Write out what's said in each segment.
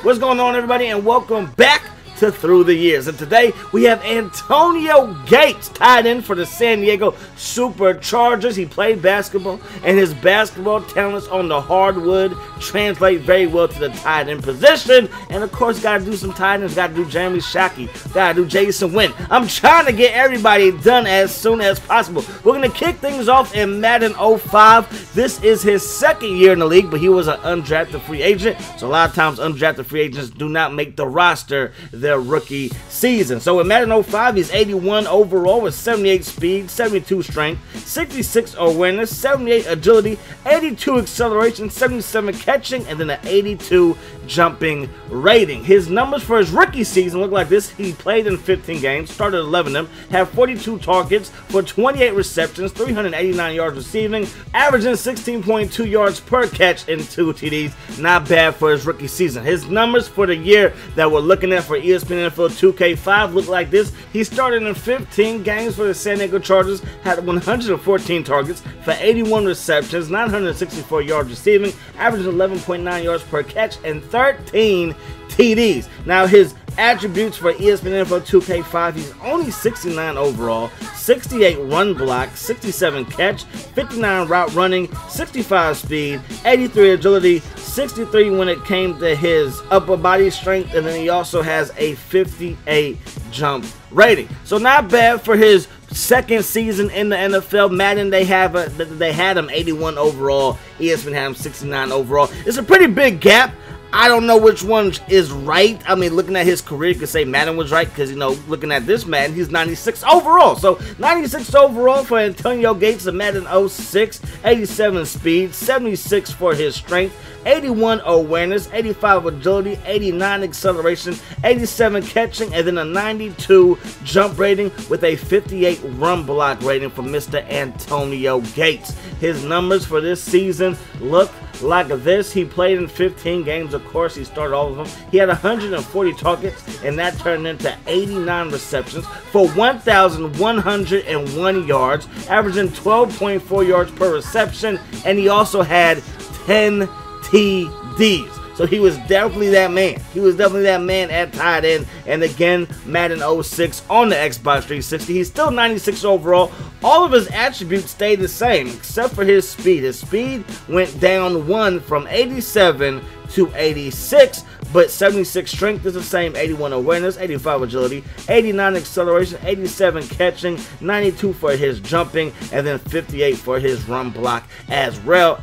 What's going on, everybody, and welcome back to Through the Years. And today we have Antonio Gates, tight end for the San Diego Superchargers. He played basketball, and his basketball talents on the hardwood translate very well to the tight end position. And of course, got to do some tight ends. Got to do Jeremy Shockey. Got to do Jason Wynn. I'm trying to get everybody done as soon as possible. We're going to kick things off in Madden 05. This is his second year in the league, but he was an undrafted free agent. So a lot of times, undrafted free agents do not make the roster their rookie season. So in Madden 05, he's 81 overall with 78 speed, 72 strength, 66 awareness, 78 agility, 82 acceleration, 77 catching, and then an 82 jumping rating. His numbers for his rookie season look like this. He played in 15 games, started 11 of them, had 42 targets for 28 receptions, 389 yards receiving, averaging 16.2 yards per catch and 2 TDs. Not bad for his rookie season. His numbers for the year that we're looking at for ESPN NFL 2K5 look like this. He started in 15 games for the San Diego Chargers, had 114 targets for 81 receptions, 964 yards receiving, averaging 11.9 yards per catch, and 13 TDs. Now his attributes for ESPN NFL 2K5, he's only 69 overall, 68 run block, 67 catch, 59 route running, 65 speed, 83 agility, 63 when it came to his upper body strength, and then he also has a 58 jump rating. So not bad for his second season in the NFL. Madden, they had him 81 overall. ESPN had him 69 overall. It's a pretty big gap. I don't know which one is right. I mean, looking at his career, you could say Madden was right because, you know, looking at this Madden, he's 96 overall. So, 96 overall for Antonio Gates in Madden 06, 87 speed, 76 for his strength, 81 awareness, 85 agility, 89 acceleration, 87 catching, and then a 92 jump rating with a 58 run block rating for Mr. Antonio Gates. His numbers for this season look like this. He played in 15 games, of course. He started all of them. He had 140 targets, and that turned into 89 receptions for 1,101 yards, averaging 12.4 yards per reception, and he also had 10 TDs. So he was definitely that man. He was definitely that man at tight end. And again, Madden 06 on the Xbox 360. He's still 96 overall. All of his attributes stayed the same except for his speed. His speed went down 1 from 87 to 86. But 76 strength is the same, 81 awareness, 85 agility, 89 acceleration, 87 catching, 92 for his jumping, and then 58 for his run block as well.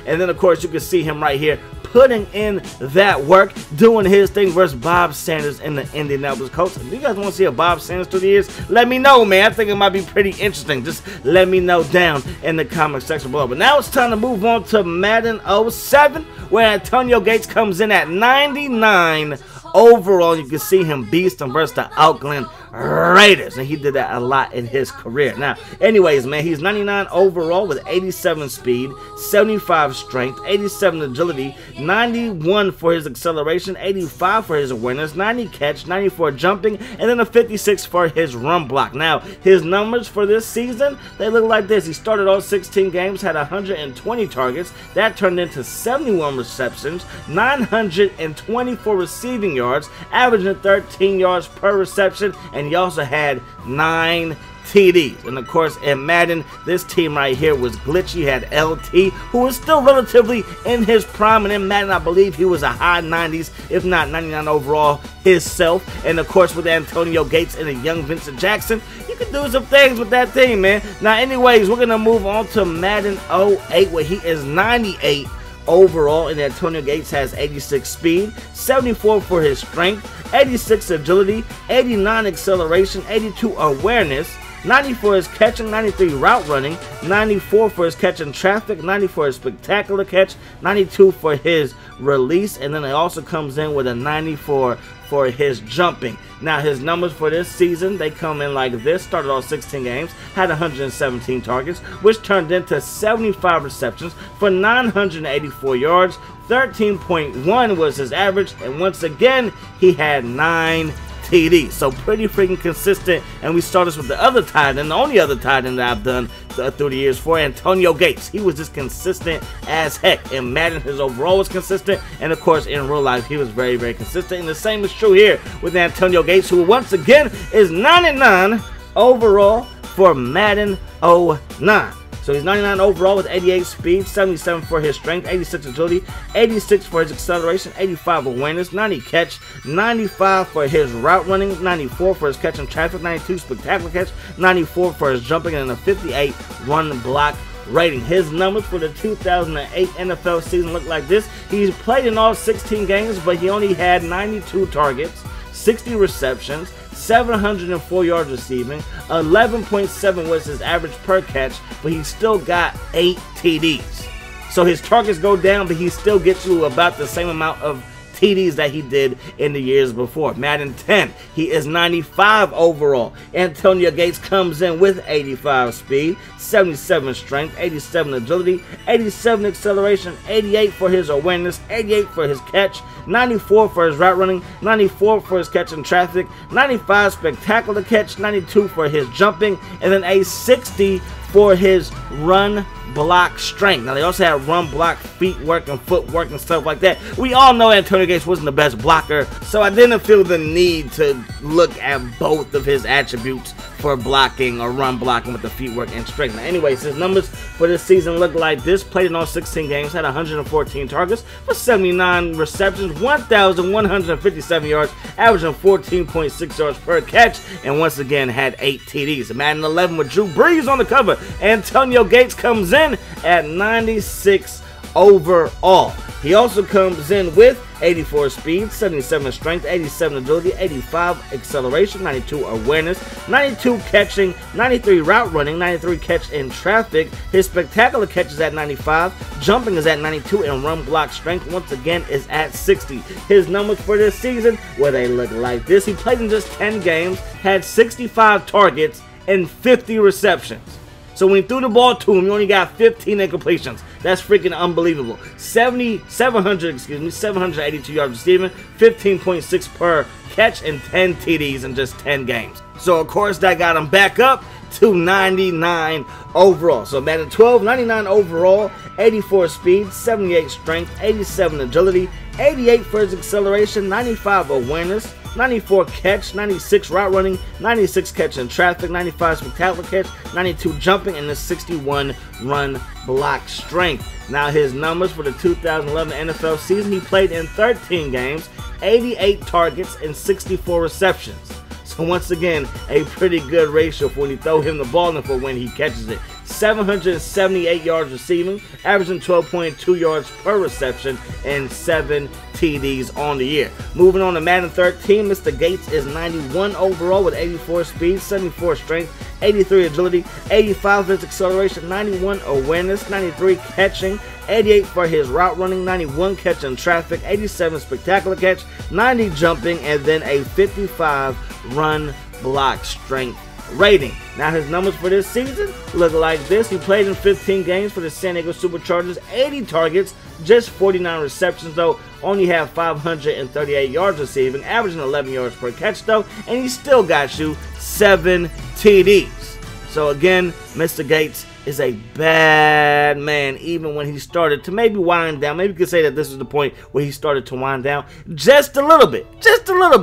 And then, of course, you can see him right here putting in that work, doing his thing versus Bob Sanders in the Indianapolis Colts. If you guys want to see a Bob Sanders through the years, let me know, man. I think it might be pretty interesting. Just let me know down in the comment section below. But now it's time to move on to Madden 07, where Antonio Gates comes in at 99 overall. You can see him beasting versus the Oakland Raiders, and he did that a lot in his career. Now, anyways, man, he's 99 overall with 87 speed, 75 strength, 87 agility, 91 for his acceleration, 85 for his awareness, 90 catch, 94 jumping, and then a 56 for his run block. Now, his numbers for this season, they look like this. He started all 16 games, had 120 targets. That turned into 71 receptions, 924 receiving yards, averaging 13 yards per reception, and he also had 9 TDs. And of course, in Madden, this team right here was glitchy. He had LT, who was still relatively in his prime, and in Madden, I believe he was a high 90s, if not 99 overall himself. And of course, with Antonio Gates and a young Vincent Jackson, you can do some things with that team, man. Now, anyways, we're gonna move on to Madden 08, where he is 98 overall, and Antonio Gates has 86 speed, 74 for his strength, 86 agility, 89 acceleration, 82 awareness, 90 for his catching, 93 route running, 94 for his catch in traffic, 90 for his spectacular catch, 92 for his release, and then it also comes in with a 94 for his jumping. Now, his numbers for this season, they come in like this. Started all 16 games, had 117 targets, which turned into 75 receptions for 984 yards. 13.1 was his average, and once again, he had 9 TDs. So pretty freaking consistent. And we start this with the other tight end, the only other tight end that I've done through the years for Antonio Gates. He was just consistent as heck. In Madden, his overall was consistent, and of course in real life he was very, very consistent. And the same is true here with Antonio Gates, who once again is 99 overall for Madden 09. So he's 99 overall with 88 speed, 77 for his strength, 86 agility, 86 for his acceleration, 85 awareness, 90 catch, 95 for his route running, 94 for his catch in traffic, 92 spectacular catch, 94 for his jumping, and a 58 run block rating. His numbers for the 2008 NFL season look like this. He's played in all 16 games, but he only had 92 targets, 60 receptions, 704 yards receiving, 11.7 was his average per catch, but he still got 8 TDs. So his targets go down, but he still gets you about the same amount of TDs that he did in the years before. Madden 10, he is 95 overall. Antonio Gates comes in with 85 speed, 77 strength, 87 agility, 87 acceleration, 88 for his awareness, 88 for his catch, 94 for his route running, 94 for his catch in traffic, 95 spectacular catch, 92 for his jumping, and then a 60 for his run block strength. Now they also have run block feet work and footwork and stuff like that. We all know Antonio Gates wasn't the best blocker, so I didn't feel the need to look at both of his attributes for blocking or run blocking with the feet work and strength. Now anyways, his numbers for this season look like this. Played in all 16 games, had 114 targets for 79 receptions, 1,157 yards, averaging 14.6 yards per catch, and once again had 8 TDs. Madden 11 with Drew Brees on the cover. Antonio Gates comes in at 96 overall. He also comes in with 84 speed, 77 strength, 87 agility, 85 acceleration, 92 awareness, 92 catching, 93 route running, 93 catch in traffic. His spectacular catch is at 95, jumping is at 92, and run block strength once again is at 60. His numbers for this season, well, they look like this. He played in just 10 games, had 65 targets, and 50 receptions. So when he threw the ball to him, he only got 15 incompletions. That's freaking unbelievable. 782 yards receiving, 15.6 per catch, and 10 TDs in just 10 games. So of course that got him back up to 99 overall. So Madden 12, 99 overall, 84 speed, 78 strength, 87 agility, 88 for his acceleration, 95 awareness, 94 catch, 96 route running, 96 catch in traffic, 95 spectacular catch, 92 jumping, and a 61 run block strength. Now his numbers for the 2011 NFL season, he played in 13 games, 88 targets, and 64 receptions. So once again, a pretty good ratio for when you throw him the ball and for when he catches it. 778 yards receiving, averaging 12.2 yards per reception, and 7 TDs on the year. Moving on to Madden 13, Mr. Gates is 91 overall with 84 speed, 74 strength, 83 agility, 85 for his acceleration, 91 awareness, 93 catching, 88 for his route running, 91 catch in traffic, 87 spectacular catch, 90 jumping, and then a 55 run block strength rating. Now his numbers for this season look like this. He played in 15 games for the San Diego Superchargers, 80 targets, just 49 receptions though, only have 538 yards receiving, averaging 11 yards per catch though, and he still got you 7 TDs. So again, Mr. Gates is a bad man even when he started to maybe wind down. Maybe you could say that this is the point where he started to wind down just a little bit,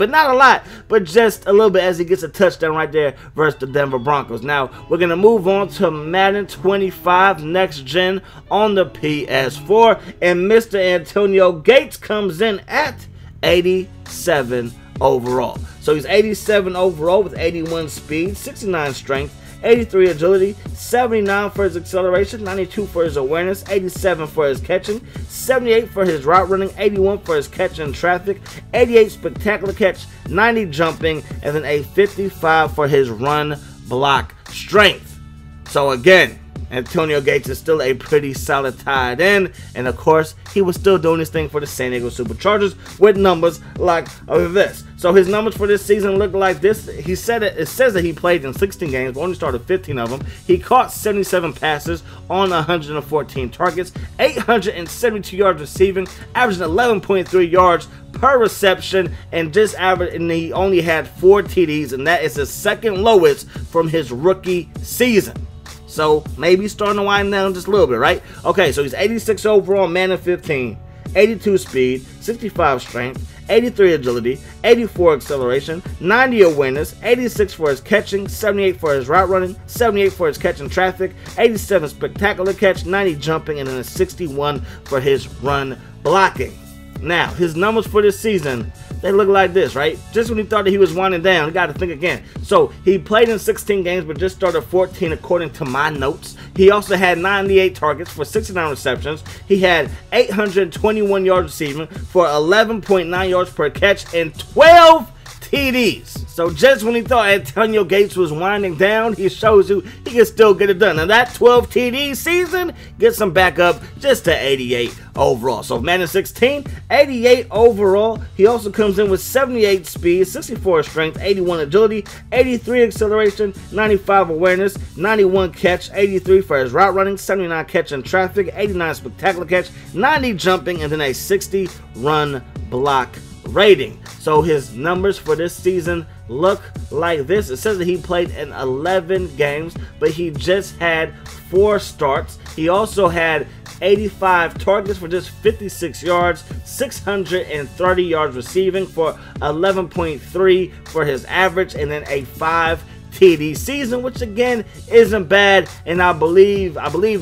not a lot, but just a little bit, as he gets a touchdown right there versus the Denver Broncos. Now we're gonna move on to Madden 25 next gen on the PS4, and Mr. Antonio Gates comes in at 87 overall. So he's 87 overall with 81 speed, 69 strength, 83 agility, 79 for his acceleration, 92 for his awareness, 87 for his catching, 78 for his route running, 81 for his catch in traffic, 88 spectacular catch, 90 jumping, and then a 55 for his run block strength. So again, Antonio Gates is still a pretty solid tight end, and of course he was still doing his thing for the San Diego Superchargers with numbers like this. So his numbers for this season look like this. It says that he played in 16 games, but only started 15 of them. He caught 77 passes on 114 targets, 872 yards receiving, averaging 11.3 yards per reception, and just average, and he only had 4 TDs, and that is the second lowest from his rookie season. So maybe starting to wind down just a little bit, right? Okay, so he's 86 overall, Madden 15, 82 speed, 65 strength, 83 agility, 84 acceleration, 90 awareness, 86 for his catching, 78 for his route running, 78 for his catching traffic, 87 spectacular catch, 90 jumping, and then a 61 for his run blocking. Now, his numbers for this season, they look like this, right? Just when he thought that he was winding down, you got to think again. So, he played in 16 games, but just started 14 according to my notes. He also had 98 targets for 69 receptions. He had 821 yards receiving for 11.9 yards per catch and 12 TDs. So just when he thought Antonio Gates was winding down, he shows you he can still get it done. Now that 12 TD season gets him back up just to 88 overall. So Madden 16, 88 overall. He also comes in with 78 speed, 64 strength, 81 agility, 83 acceleration, 95 awareness, 91 catch, 83 for his route running, 79 catch in traffic, 89 spectacular catch, 90 jumping, and then a 60 run block rating. So his numbers for this season look like this. It says that he played in 11 games, but he just had 4 starts. He also had 85 targets for just 56 yards, 630 yards receiving for 11.3 for his average, and then a 5 TD season, which again isn't bad. And I believe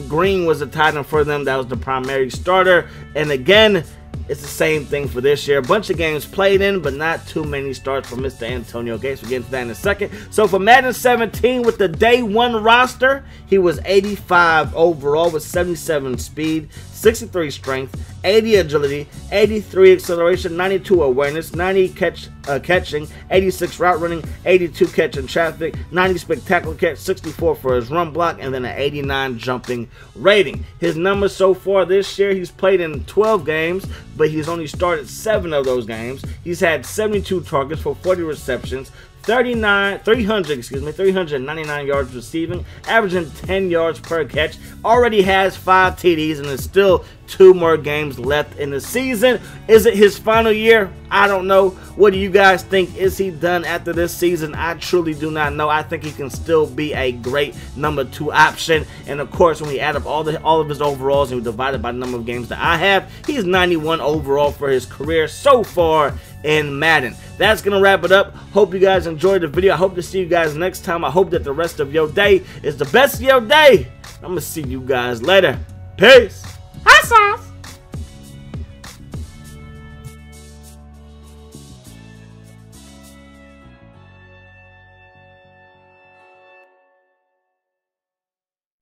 Green was the tight end for them. That was the primary starter. And again, it's the same thing for this year. A bunch of games played in, but not too many starts for Mr. Antonio Gates. We'll get into that in a second. So for Madden 17, with the day 1 roster, he was 85 overall with 77 speed, 63 strength, 80 agility, 83 acceleration, 92 awareness, 90 catching, 86 route running, 82 catch in traffic, 90 spectacular catch, 64 for his run block, and then an 89 jumping rating. His numbers so far this year, he's played in 12 games, but he's only started 7 of those games. He's had 72 targets for 40 receptions, 399 yards receiving, averaging 10 yards per catch. Already has 5 TDs, and there's still 2 more games left in the season. Is it his final year? I don't know. What do you guys think? Is he done after this season? I truly do not know. I think he can still be a great number 2 option. And of course, when we add up all of his overalls and we divide it by the number of games that I have, he's 91 overall for his career so far in Madden. That's gonna wrap it up. Hope you guys enjoyed the video. I hope to see you guys next time. I hope that the rest of your day is the best of your day. I'm gonna see you guys later. Peace. Awesome.